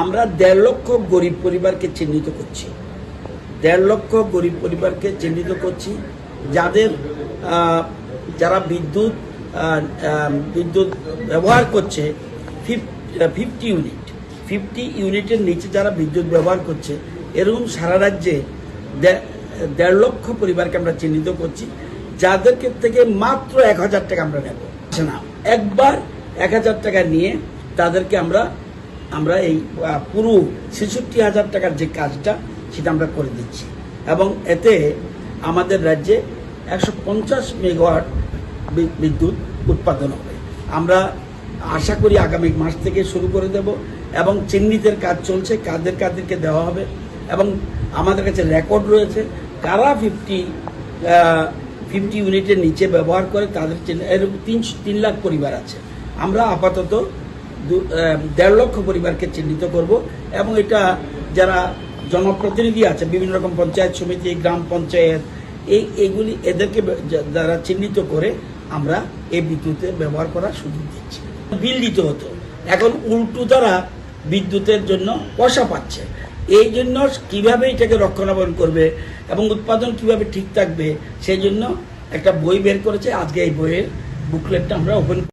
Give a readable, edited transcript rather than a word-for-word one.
আমরা 1.5 লক্ষ গরিব পরিবারকে চিহ্নিত করছি। 1.5 লক্ষ গরিব পরিবারকে চিহ্নিত করছি যারা বিদ্যুৎ ব্যবহার করছে 50 ইউনিটের নিচে যারা বিদ্যুৎ ব্যবহার করছে, এরকম সারা রাজ্যে 1.5 লক্ষ পরিবারকে আমরা চিহ্নিত করছি, যাদেরকে থেকে মাত্র 1000 টাকা আমরা নেব না। একবার 1000 টাকা নিয়ে তাদেরকে আমরা এই পুরো 66,000 টাকার যে কাজটা সেটা আমরা করে দিচ্ছি, এবং এতে আমাদের রাজ্যে 150 মেগাওয়াট বিদ্যুৎ উৎপাদন হবে। আমরা আশা করি আগামী মাস থেকে শুরু করে দেব, এবং চিহ্নিতের কাজ চলছে, কাদেরকে দেওয়া হবে, এবং আমাদের কাছে রেকর্ড রয়েছে কারা 50 ইউনিটের নিচে ব্যবহার করে, তাদের এরকম 3 লাখ পরিবার আছে। আমরা আপাতত 1.5 লক্ষ পরিবারকে চিহ্নিত করব, এবং এটা যারা জনপ্রতিনিধি আছে, বিভিন্ন রকম পঞ্চায়েত সমিতি, গ্রাম পঞ্চায়েত, এইগুলি এদেরকে যারা চিহ্নিত করে আমরা এই বিদ্যুতের ব্যবহার করার সুযোগ দিচ্ছি। বিল দিতে হতো, এখন উল্টো তারা বিদ্যুতের জন্য পয়সা পাচ্ছে। এই জন্য কিভাবে এটাকে রক্ষণাবেক্ষণ করবে এবং উৎপাদন কিভাবে ঠিক থাকবে, সেই জন্য একটা বই বের করেছে। আজকে এই বইয়ের বুকলেটটা আমরা ওপেন